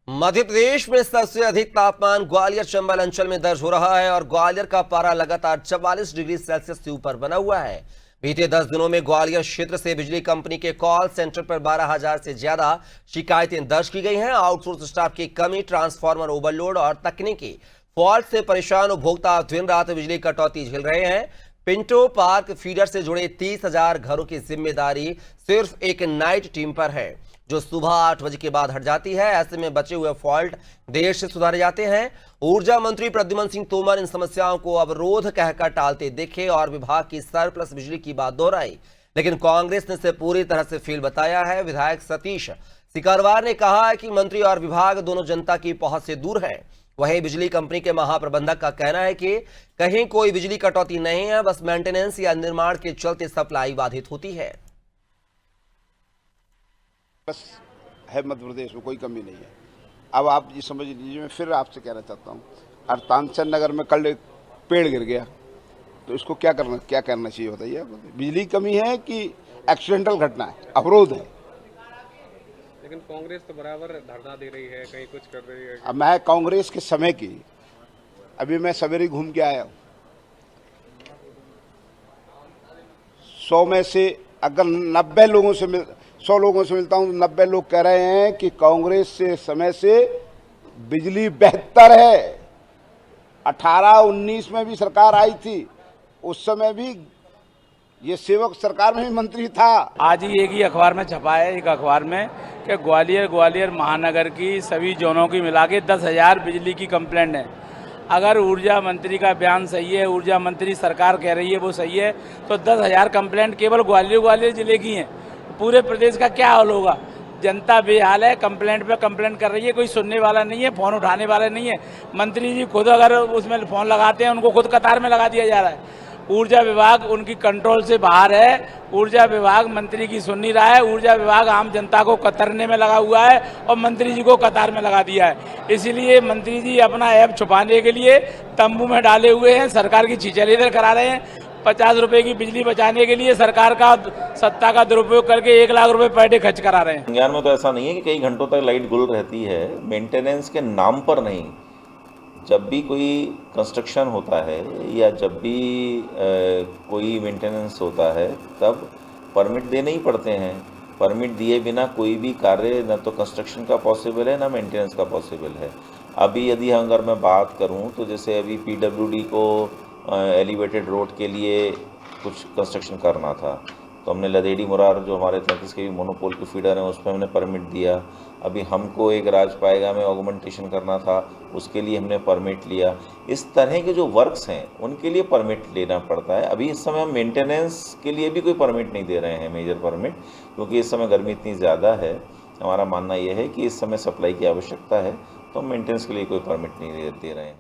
मध्य प्रदेश में सबसे अधिक तापमान ग्वालियर चंबल अंचल में दर्ज हो रहा है और ग्वालियर का पारा लगातार 44 डिग्री सेल्सियस से ऊपर बना हुआ है। बीते 10 दिनों में ग्वालियर क्षेत्र से बिजली कंपनी के कॉल सेंटर पर 12,000 से ज्यादा शिकायतें दर्ज की गई हैं। आउटसोर्स स्टाफ की कमी, ट्रांसफार्मर ओवरलोड और तकनीकी फॉल्ट से परेशान उपभोक्ता दिन रात बिजली कटौती झेल रहे हैं। पिंटो पार्क फीडर से जुड़े 30,000 घरों की जिम्मेदारी सिर्फ एक नाइट टीम पर है, जो सुबह 8 बजे के बाद हट जाती है। ऐसे में बचे हुए फॉल्ट देर से सुधारे जाते हैं। ऊर्जा मंत्री प्रद्युमन सिंह तोमर इन समस्याओं को अवरोध कहकर टालते दिखे और विभाग की सरप्लस बिजली की बात दोहराई, लेकिन कांग्रेस ने इसे पूरी तरह से फेल बताया है। विधायक सतीश सिकरवार ने कहा है कि मंत्री और विभाग दोनों जनता की पहुंच से दूर हैं। वहीं बिजली कंपनी के महाप्रबंधक का कहना है कि कहीं कोई बिजली कटौती नहीं है, बस मेंटेनेंस या निर्माण के चलते सप्लाई बाधित होती है। बस है, मध्य प्रदेश में कोई कमी नहीं है। अब आप ये समझ लीजिए, मैं फिर आपसे कहना चाहता हूँ, तानसेन नगर में कल एक पेड़ गिर गया, तो इसको क्या करना चाहिए बताइए आप। बिजली कमी है कि एक्सीडेंटल घटना है, अवरोध है। लेकिन कांग्रेस तो बराबर धरना दे रही है, कहीं कुछ कर रही है। अब मैं कांग्रेस के समय की, अभी मैं सवेरे घूम के आया हूँ, 100 में से अगर 90 लोगों से 100 लोगों से मिलता हूं तो 90 लोग कह रहे हैं कि कांग्रेस से समय से बिजली बेहतर है। 18-19 में भी सरकार आई थी, उस समय भी ये सेवक सरकार में भी मंत्री था। आज ही एक ही अखबार में छपा है, एक अखबार में, कि ग्वालियर महानगर की सभी जोनों की मिला के 10,000 बिजली की कंप्लेंट है। अगर ऊर्जा मंत्री का बयान सही है, ऊर्जा मंत्री सरकार कह रही है वो सही है, तो 10,000 कंप्लेंट केवल ग्वालियर जिले की हैं। पूरे प्रदेश का क्या हाल होगा? जनता बेहाल है, कंप्लेंट पे कंप्लेंट कर रही है, कोई सुनने वाला नहीं है, फोन उठाने वाला नहीं है। मंत्री जी खुद अगर उसमें फोन लगाते हैं, उनको खुद कतार में लगा दिया जा रहा है। ऊर्जा विभाग उनकी कंट्रोल से बाहर है। ऊर्जा विभाग मंत्री की सुन नहीं रहा है। ऊर्जा विभाग आम जनता को कतरने में लगा हुआ है और मंत्री जी को कतार में लगा दिया है। इसीलिए मंत्री जी अपना ऐप छुपाने के लिए तंबू में डाले हुए हैं, सरकार की छीछेलीदर करा रहे हैं। 50 रुपए की बिजली बचाने के लिए सरकार का सत्ता का दुरुपयोग करके 1 लाख रुपए पर डे खर्च करा रहे हैं। संज्ञान में तो ऐसा नहीं है कि कई घंटों तक लाइट गुल रहती है, मेंटेनेंस के नाम पर नहीं। जब भी कोई कंस्ट्रक्शन होता है या जब भी कोई मेंटेनेंस होता है, तब परमिट देने ही पड़ते हैं। परमिट दिए बिना कोई भी कार्य न तो कंस्ट्रक्शन का पॉसिबल है, ना मेंटेनेंस का पॉसिबल है। अभी यदि अगर मैं बात करूं तो जैसे अभी पीडब्ल्यूडी को एलिवेटेड रोड के लिए कुछ कंस्ट्रक्शन करना था, तो हमने लदेड़ी मुरार, जो हमारे 33 के भी मोनोपोल के फीडर हैं, उस पर हमने परमिट दिया। अभी हमको एक राजपाएगा में ऑगमेंटेशन करना था, उसके लिए हमने परमिट लिया। इस तरह के जो वर्क्स हैं उनके लिए परमिट लेना पड़ता है। अभी इस समय हम मेंटेनेंस के लिए भी कोई परमिट नहीं दे रहे हैं, मेजर परमिट, क्योंकि इस समय गर्मी इतनी ज़्यादा है। हमारा मानना यह है कि इस समय सप्लाई की आवश्यकता है, तो हम मेंटेनेंस के लिए कोई परमिट नहीं दे रहे हैं।